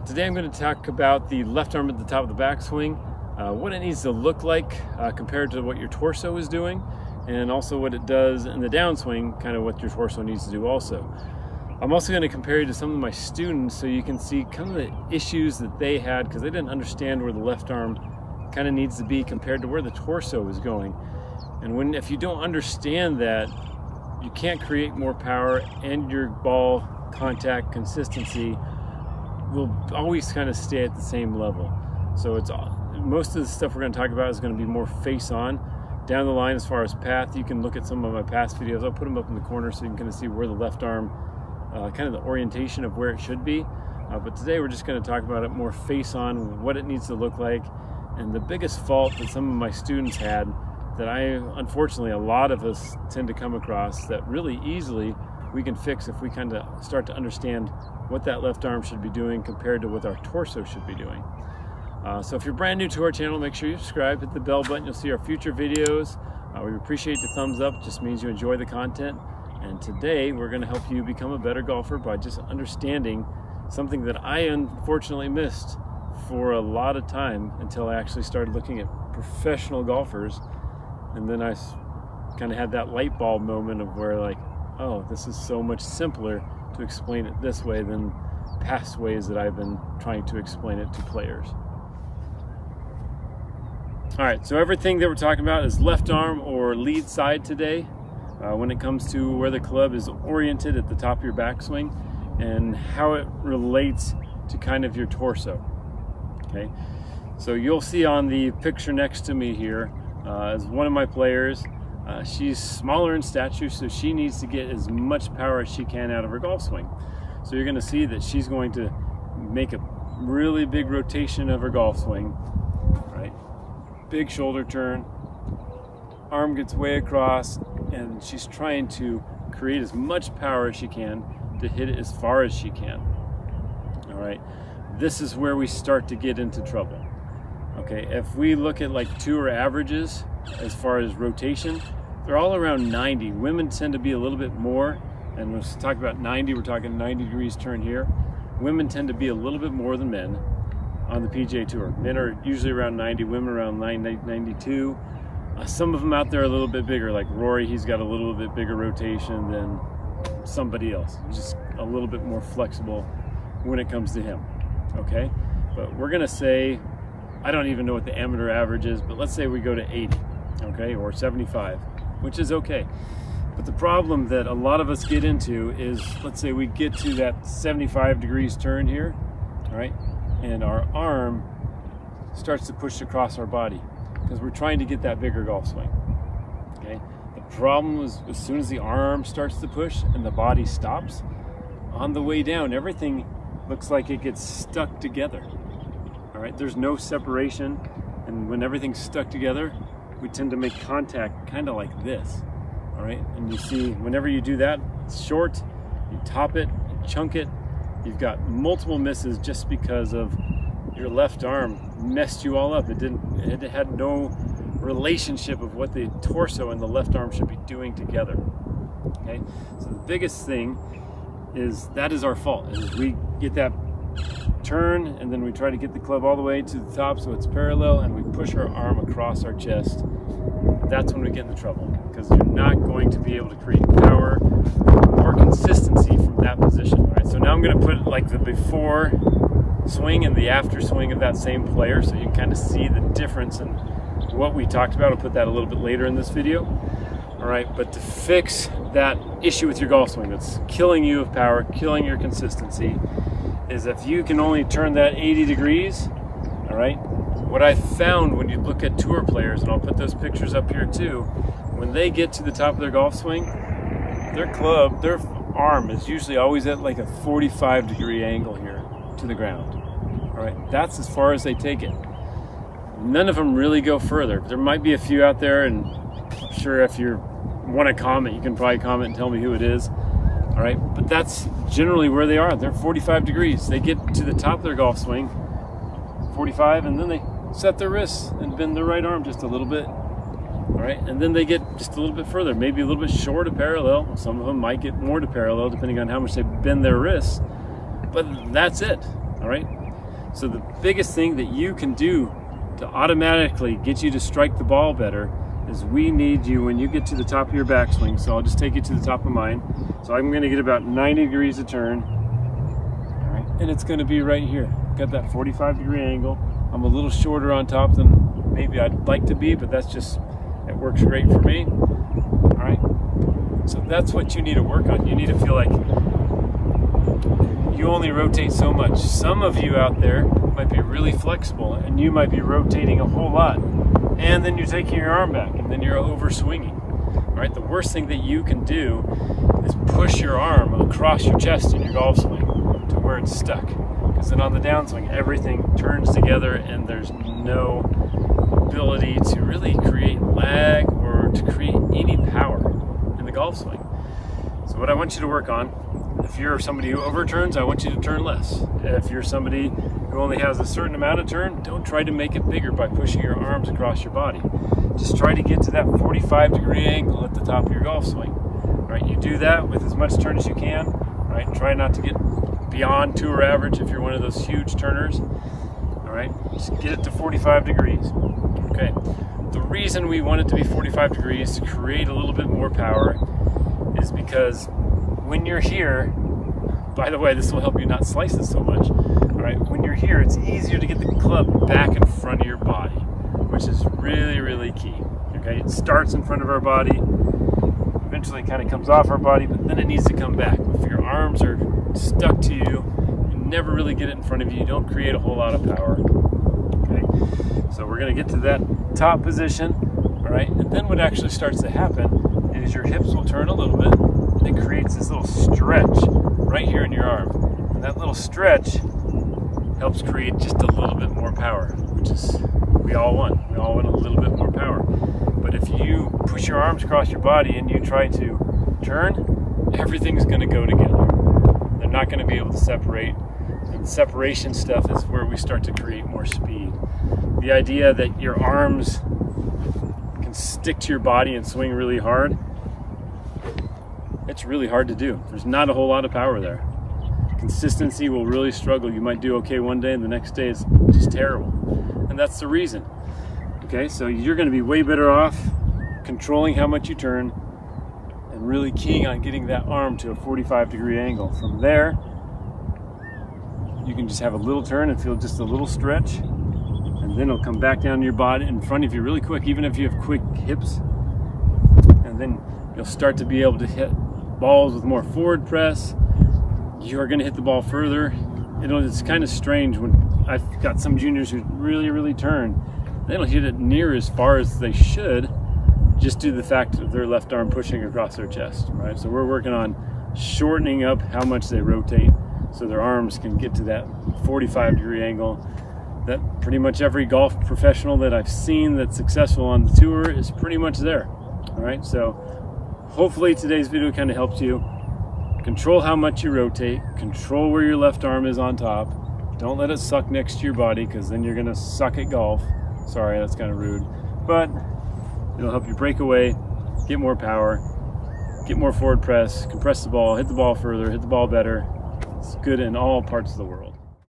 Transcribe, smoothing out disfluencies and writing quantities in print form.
Today I'm going to talk about the left arm at the top of the backswing, what it needs to look like compared to what your torso is doing, and also what it does in the downswing, kind of what your torso needs to do also. I'm also going to compare you to some of my students so you can see kind of the issues that they had because they didn't understand where the left arm kind of needs to be compared to where the torso is going. And if you don't understand that, you can't create more power, and your ball contact consistency will always kind of stay at the same level. So most of the stuff we're going to talk about is going to be more face on. Down the line, as far as path, you can look at some of my past videos. I'll put them up in the corner so you can kind of see where the left arm, kind of the orientation of where it should be. But today we're just going to talk about it more face on, what it needs to look like. And the biggest fault that some of my students had that unfortunately a lot of us tend to come across that really easily we can fix if we kind of start to understand what that left arm should be doing compared to what our torso should be doing. So if you're brand new to our channel, make sure you subscribe, hit the bell button, you'll see our future videos. We appreciate the thumbs up, it just means you enjoy the content. And today we're going to help you become a better golfer by just understanding something that I unfortunately missed for a lot of time until I actually started looking at professional golfers. And then I kind of had that light bulb moment of where, like, oh, this is so much simpler to explain it this way than past ways that I've been trying to explain it to players. All right, so everything that we're talking about is left arm or lead side today when it comes to where the club is oriented at the top of your backswing and how it relates to kind of your torso. Okay, so you'll see on the picture next to me here is one of my players. She's smaller in stature, so she needs to get as much power as she can out of her golf swing. So you're going to see that she's going to make a really big rotation of her golf swing, right? Big shoulder turn, arm gets way across, and she's trying to create as much power as she can to hit it as far as she can. All right, this is where we start to get into trouble. Okay, if we look at like tour averages as far as rotation, they're all around 90. Women tend to be a little bit more, and when we talk about 90, we're talking 90 degrees turn here. Women tend to be a little bit more than men on the PGA Tour. Men are usually around 90, women around 92. Some of them out there are a little bit bigger, like Rory, he's got a little bit bigger rotation than somebody else. He's just a little bit more flexible when it comes to him, okay? But we're gonna say, I don't even know what the amateur average is, but let's say we go to 80, okay, or 75, which is okay. But the problem that a lot of us get into is, let's say we get to that 75 degrees turn here, all right, and our arm starts to push across our body because we're trying to get that bigger golf swing, okay? The problem is as soon as the arm starts to push and the body stops, on the way down, everything looks like it gets stuck together. All right, there's no separation, and when everything's stuck together, we tend to make contact kind of like this, all right? And you see, whenever you do that, it's short, you top it, you chunk it, you've got multiple misses just because of your left arm messed you all up. It had no relationship of what the torso and the left arm should be doing together, okay? So the biggest thing is that is our fault, is we get that turn and then we try to get the club all the way to the top so it's parallel and we push our arm across our chest. That's when we get into trouble because you're not going to be able to create power or consistency from that position. All right, so now I'm going to put like the before swing and the after swing of that same player so you can kind of see the difference in what we talked about. I'll put that a little bit later in this video. All right, but to fix that issue with your golf swing that's killing you of power, killing your consistency, is if you can only turn that 80 degrees, all right? What I found when you look at tour players, and I'll put those pictures up here too, when they get to the top of their golf swing, their club, their arm is usually always at like a 45 degree angle here to the ground, all right? That's as far as they take it. None of them really go further. There might be a few out there, and I'm sure if you want to comment, you can probably comment and tell me who it is. All right, but that's generally where they are. They're 45 degrees. They get to the top of their golf swing, 45, and then they set their wrists and bend their right arm just a little bit. All right, and then they get just a little bit further, maybe a little bit short of parallel. Some of them might get more to parallel depending on how much they bend their wrists, but that's it. All right, So the biggest thing that you can do to automatically get you to strike the ball better is we need you when you get to the top of your backswing. So I'll just take you to the top of mine. So I'm going to get about 90 degrees of turn. All right, and it's going to be right here. Got that 45-degree angle. I'm a little shorter on top than maybe I'd like to be, but that's just, it works great for me. All right, so that's what you need to work on. You need to feel like you only rotate so much. Some of you out there might be really flexible and you might be rotating a whole lot, and then you're taking your arm back and then you're over swinging. All right, the worst thing that you can do is push your arm across your chest in your golf swing to where it's stuck, because then on the downswing everything turns together and there's no ability to really create lag or to create any power in the golf swing. So what I want you to work on, if you're somebody who overturns, I want you to turn less. If you're somebody who only has a certain amount of turn, don't try to make it bigger by pushing your arms across your body. Just try to get to that 45-degree angle at the top of your golf swing. Right? You do that with as much turn as you can. Right? Try not to get beyond tour average if you're one of those huge turners. All right? Just get it to 45 degrees. Okay. The reason we want it to be 45 degrees to create a little bit more power is because when you're here, by the way, this will help you not slice it so much. All right, when you're here, it's easier to get the club back in front of your body, which is really, really key. Okay, it starts in front of our body, eventually kind of comes off our body, but then it needs to come back. If your arms are stuck to you, you never really get it in front of you. You don't create a whole lot of power. Okay, so we're going to get to that top position. All right, and then what actually starts to happen is your hips will turn a little bit. It creates this little stretch right here in your arm. And that little stretch helps create just a little bit more power, which is, we all want. We all want a little bit more power. But if you push your arms across your body and you try to turn, everything's going to go together. They're not going to be able to separate. And the separation stuff is where we start to create more speed. The idea that your arms can stick to your body and swing really hard, it's really hard to do. There's not a whole lot of power there. Consistency will really struggle. You might do okay one day and the next day is just terrible. And that's the reason. Okay, so you're going to be way better off controlling how much you turn and really keying on getting that arm to a 45-degree angle. From there, you can just have a little turn and feel just a little stretch, and then it'll come back down to your body in front of you really quick, even if you have quick hips. And then you'll start to be able to hit balls with more forward press. You are going to hit the ball further. It's kind of strange when I've got some juniors who really, really turn. They don't hit it near as far as they should, just due to the fact of their left arm pushing across their chest, right? So we're working on shortening up how much they rotate so their arms can get to that 45-degree angle that pretty much every golf professional that I've seen that's successful on the tour is pretty much there. All right, so hopefully today's video kind of helps you. Control how much you rotate, control where your left arm is on top. Don't let it suck next to your body, because then you're gonna suck at golf. Sorry, that's kind of rude, but it'll help you break away, get more power, get more forward press, compress the ball, hit the ball further, hit the ball better. It's good in all parts of the world.